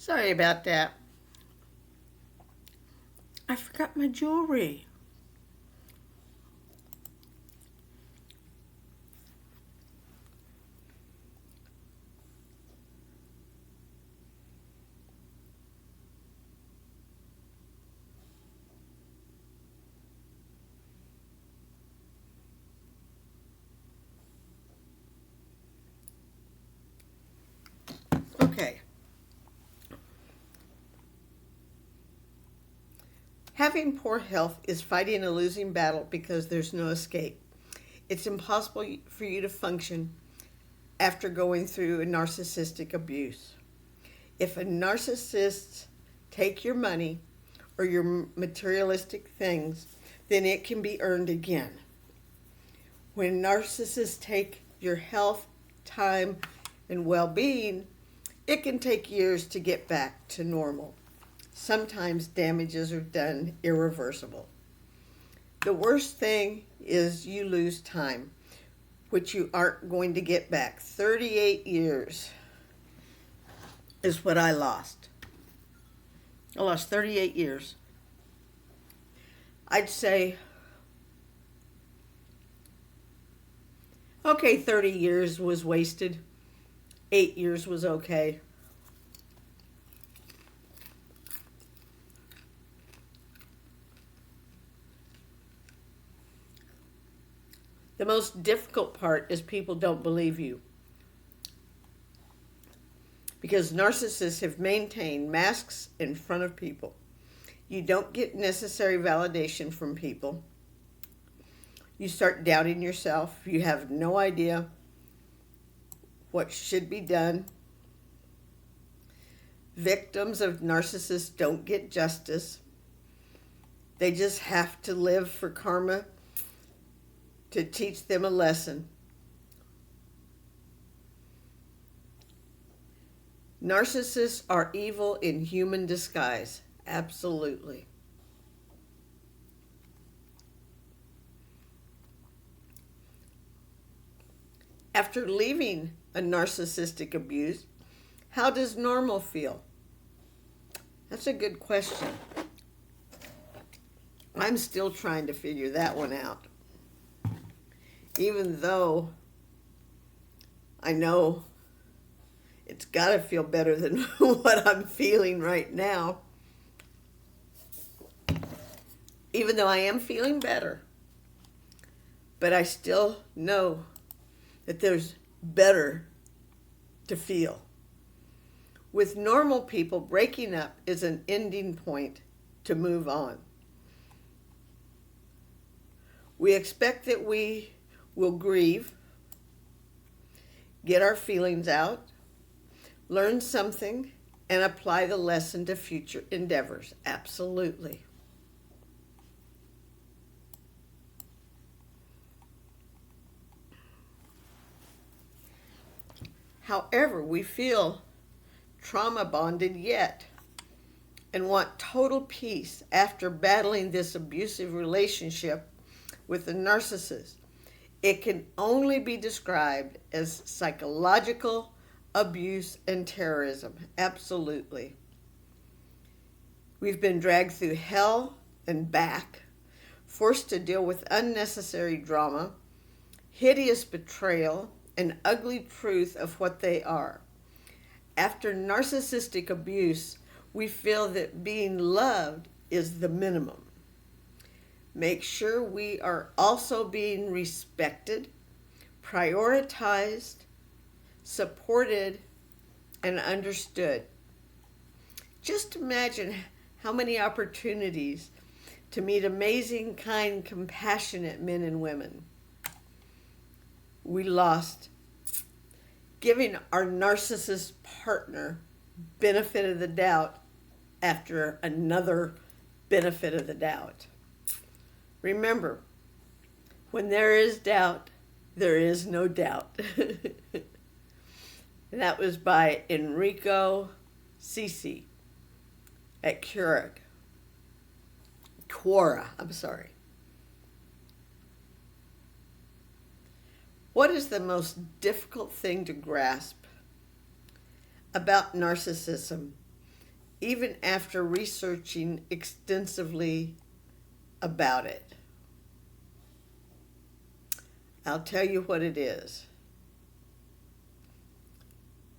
Sorry about that. I forgot my jewelry. Okay. Having poor health is fighting a losing battle because there's no escape. It's impossible for you to function after going through a narcissistic abuse. If a narcissist take your money or your materialistic things, then it can be earned again. When narcissists take your health, time, and well-being, it can take years to get back to normal. Sometimes damages are done irreversible. The worst thing is you lose time, which you aren't going to get back. 38 years is what I lost. I lost 38 years. I'd say, okay, 30 years was wasted. 8 years was okay. The most difficult part is people don't believe you. Because narcissists have maintained masks in front of people. You don't get necessary validation from people. You start doubting yourself. You have no idea what should be done. Victims of narcissists don't get justice. They just have to live for karma to teach them a lesson. Narcissists are evil in human disguise. Absolutely. After leaving a narcissistic abuse, how does normal feel? That's a good question. I'm still trying to figure that one out. Even though I know it's got to feel better than what I'm feeling right now. Even though I am feeling better. But I still know that there's better to feel. With normal people, breaking up is an ending point to move on. We expect that we will grieve, get our feelings out, learn something, and apply the lesson to future endeavors. Absolutely. However, we feel trauma bonded yet and want total peace after battling this abusive relationship with a narcissist. It can only be described as psychological abuse and terrorism. Absolutely. We've been dragged through hell and back, forced to deal with unnecessary drama, hideous betrayal, and ugly truth of what they are. After narcissistic abuse, we feel that being loved is the minimum. Make sure we are also being respected, prioritized, supported, and understood. Just imagine how many opportunities to meet amazing, kind, compassionate men and women we lost giving our narcissist partner benefit of the doubt after another benefit of the doubt. Remember, when there is doubt, there is no doubt. That was by Enrico Sisi at Quora. What is the most difficult thing to grasp about narcissism even after researching extensively about it. I'll tell you what it is.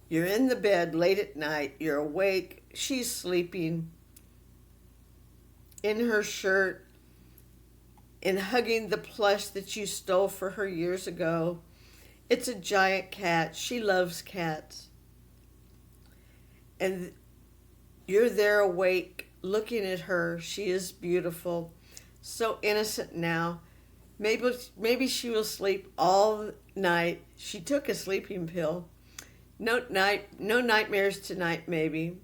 You're in the bed late at night, you're awake, she's sleeping in her shirt and hugging the plush that you stole for her years ago. It's a giant cat. She loves cats. And you're there awake, looking at her. She is beautiful, so innocent now. Maybe she will sleep all night. She took a sleeping pill. No nightmares tonight, maybe.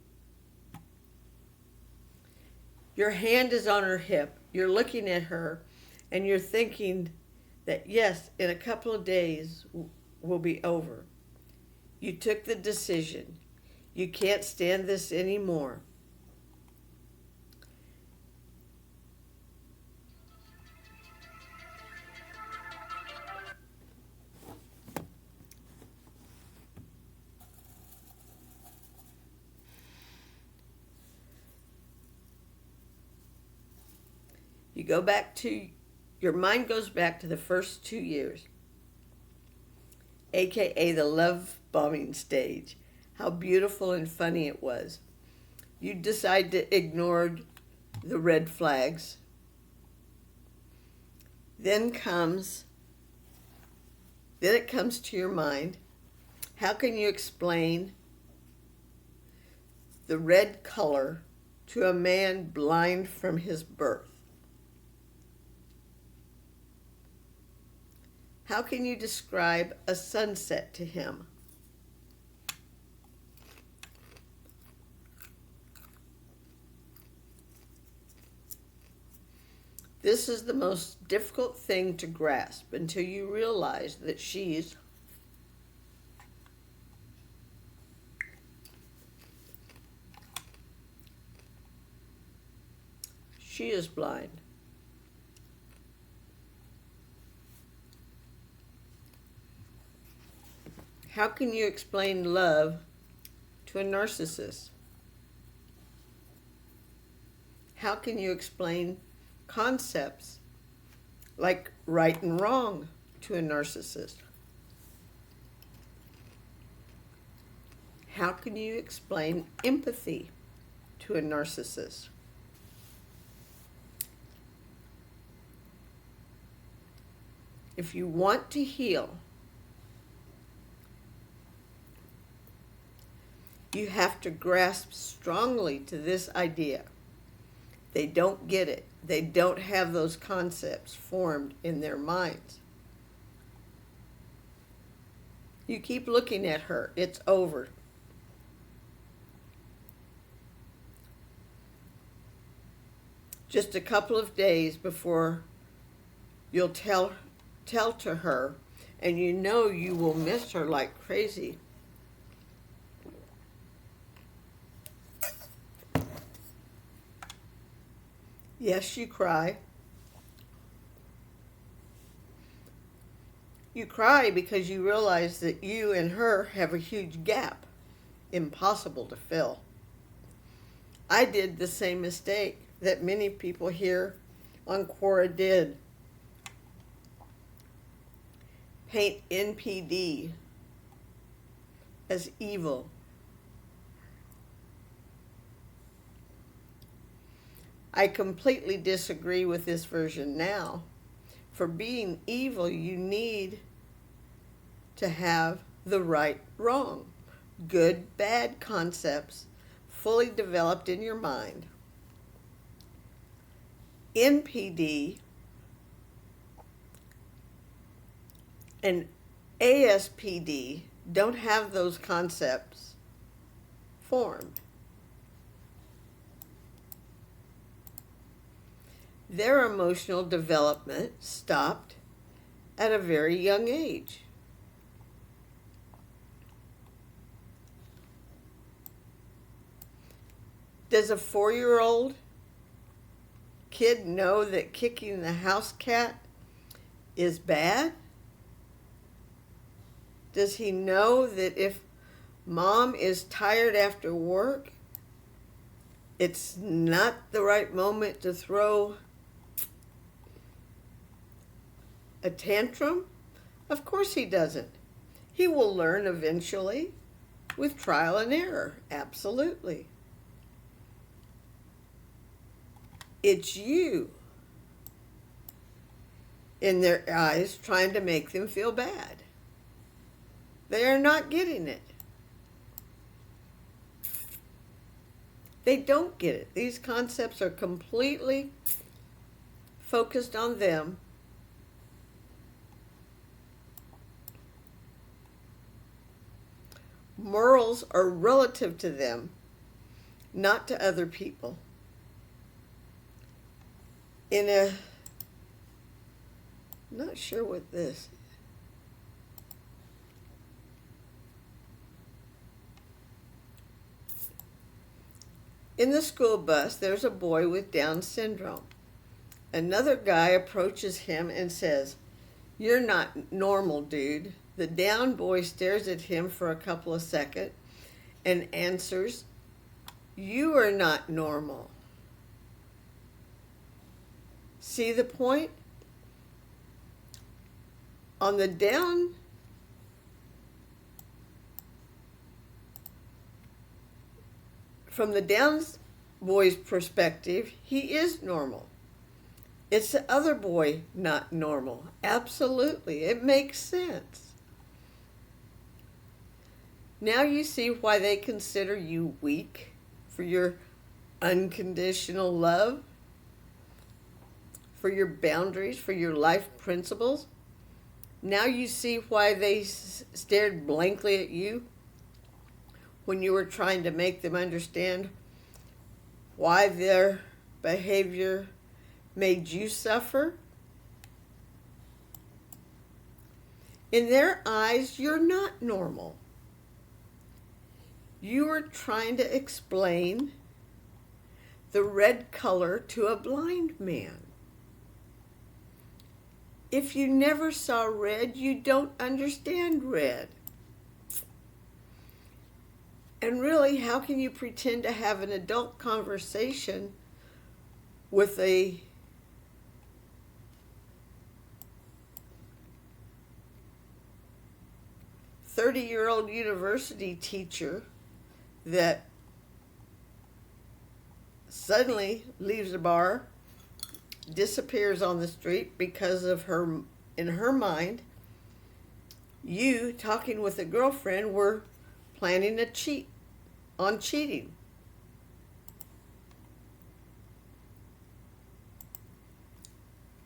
Your hand is on her hip. You're looking at her, and you're thinking that yes, in a couple of days will be over. You took the decision. You can't stand this anymore. Your mind goes back to the first 2 years, aka the love bombing stage. How beautiful and funny it was. You decide to ignore the red flags. Then it comes to your mind, how can you explain the red color to a man blind from his birth? How can you describe a sunset to him? This is the most difficult thing to grasp until you realize that she is blind. How can you explain love to a narcissist? How can you explain concepts like right and wrong to a narcissist? How can you explain empathy to a narcissist? If you want to heal, you have to grasp strongly to this idea. They don't get it. They don't have those concepts formed in their minds. You keep looking at her. It's over. Just a couple of days before you'll tell to her, and you know you will miss her like crazy. Yes, you cry. You cry because you realize that you and her have a huge gap, impossible to fill. I did the same mistake that many people here on Quora did. Paint NPD as evil. I completely disagree with this version now. For being evil, you need to have the right, wrong, good, bad concepts fully developed in your mind. NPD and ASPD don't have those concepts formed. Their emotional development stopped at a very young age. Does a 4-year-old kid know that kicking the house cat is bad? Does he know that if mom is tired after work It's not the right moment to throw a tantrum? Of course he doesn't. He will learn eventually with trial and error. Absolutely. It's you in their eyes trying to make them feel bad. They are not getting it. They don't get it. These concepts are completely focused on them. Morals are relative to them, not to other people. Not sure what this. In the school bus, there's a boy with Down syndrome. Another guy approaches him and says, "You're not normal, dude." The Down boy stares at him for a couple of seconds and answers, "You are not normal." See the point? On the Down From the Down boy's perspective, he is normal. It's the other boy not normal. Absolutely. It makes sense. Now you see why they consider you weak for your unconditional love, for your boundaries, for your life principles. Now you see why they stared blankly at you when you were trying to make them understand why their behavior made you suffer. In their eyes, you're not normal. You are trying to explain the red color to a blind man. If you never saw red, you don't understand red. And really, how can you pretend to have an adult conversation with a "30-year-old university teacher that suddenly leaves a bar, disappears on the street because of her, in her mind, you talking with a girlfriend were planning to cheat on cheating?"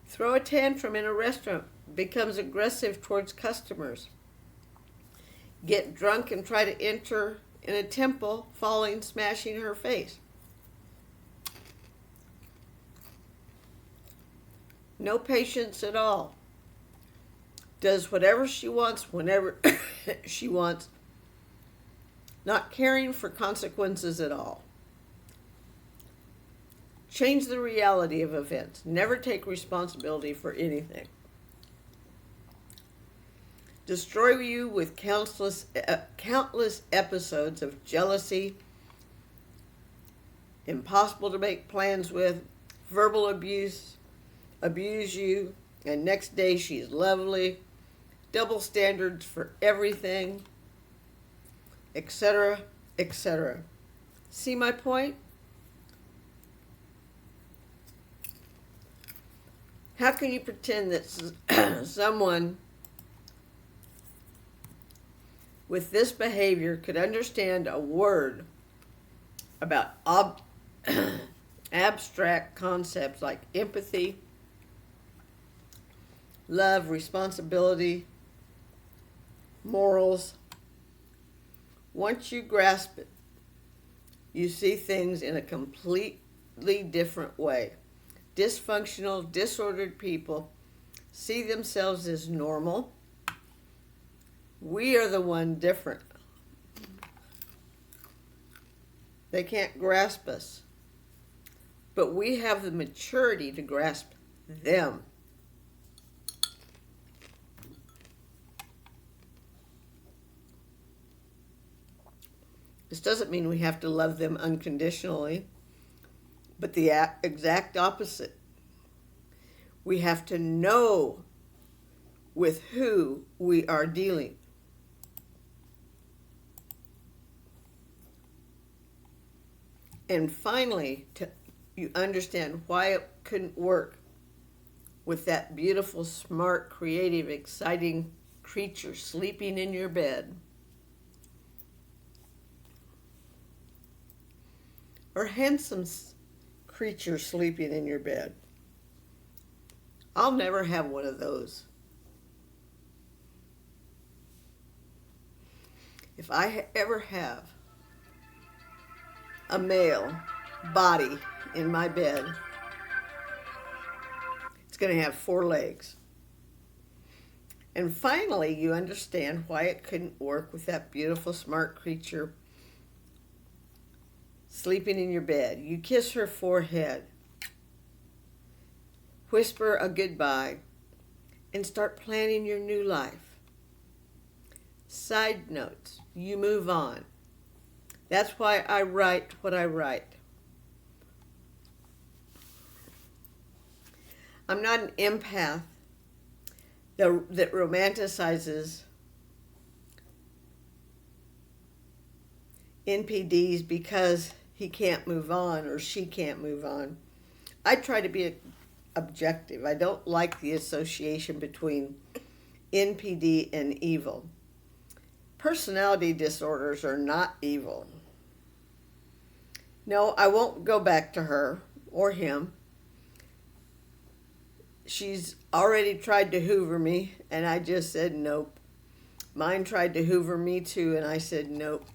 Throw a tantrum in a restaurant, becomes aggressive towards customers. Get drunk and try to enter in a temple, falling, smashing her face. No patience at all. Does whatever she wants, whenever she wants, not caring for consequences at all. Change the reality of events. Never take responsibility for anything. Destroy you with countless episodes of jealousy, impossible to make plans with, verbal abuse, abuse you, and next day she's lovely, double standards for everything, etc., etc. See my point? How can you pretend that someone with this behavior could understand a word about abstract concepts like empathy, love, responsibility, morals? Once you grasp it, you see things in a completely different way. Dysfunctional, disordered people see themselves as normal. We are the one different. They can't grasp us. But we have the maturity to grasp them. This doesn't mean we have to love them unconditionally. but the exact opposite. We have to know with who we are dealing. And finally, you understand why it couldn't work with that beautiful, smart, creative, exciting creature sleeping in your bed. Or handsome creature sleeping in your bed. I'll never have one of those. If I ever have a male body in my bed, it's going to have 4 legs. And finally, you understand why it couldn't work with that beautiful, smart creature sleeping in your bed. You kiss her forehead, whisper a goodbye, and start planning your new life. Side notes, you move on. That's why I write what I write. I'm not an empath that romanticizes NPDs because he can't move on or she can't move on. I try to be objective. I don't like the association between NPD and evil. Personality disorders are not evil. No, I won't go back to her or him. She's already tried to hoover me, and I just said nope. Mine tried to hoover me too, and I said nope.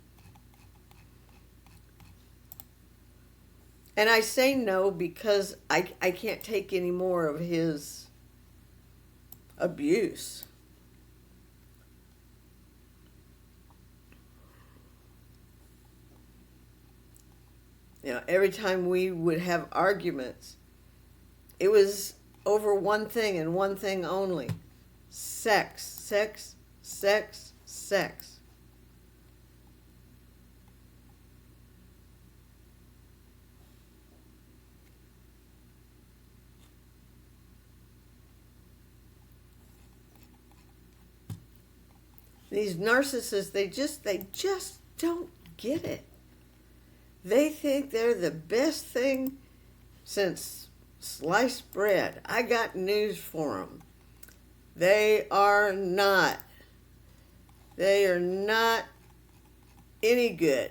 And I say no because I can't take any more of his abuse. You know, every time we would have arguments, it was over one thing and one thing only. Sex, sex, sex, sex. These narcissists, they just don't get it. They think they're the best thing since sliced bread. I got news for them. They are not. They are not any good.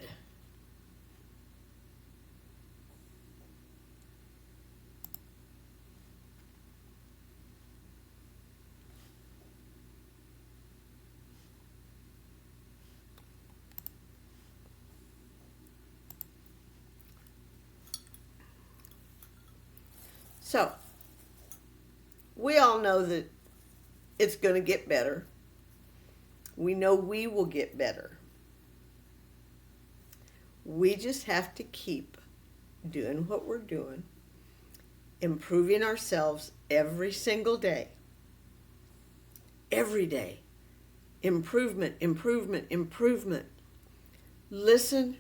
So, we all know that it's going to get better. We know we will get better. We just have to keep doing what we're doing, improving ourselves every single day. Every day. Improvement, improvement, improvement. Listen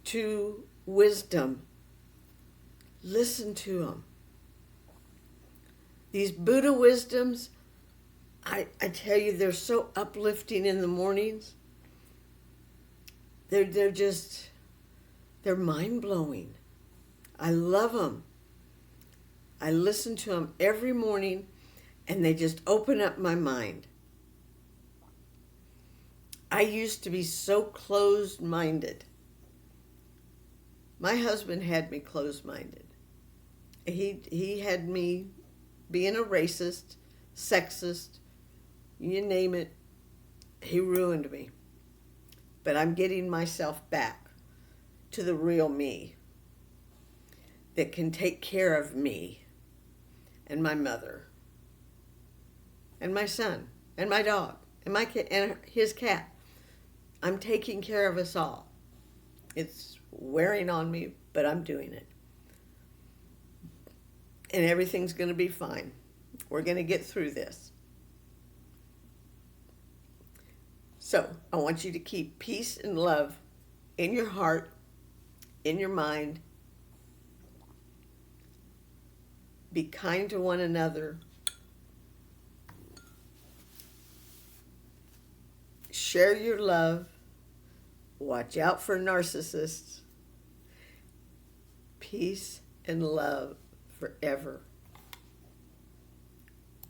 to wisdom. Listen to them. These Buddha wisdoms, I tell you, they're so uplifting in the mornings. They're mind-blowing. I love them. I listen to them every morning, and they just open up my mind. I used to be so closed-minded. My husband had me closed-minded. He had me being a racist, sexist, you name it. He ruined me. But I'm getting myself back to the real me that can take care of me and my mother and my son and my dog and my kid and his cat. I'm taking care of us all. It's wearing on me, but I'm doing it. And everything's going to be fine. We're going to get through this. So, I want you to keep peace and love in your heart, in your mind, Be kind to one another. Share your love. Watch out for narcissists. Peace and love forever.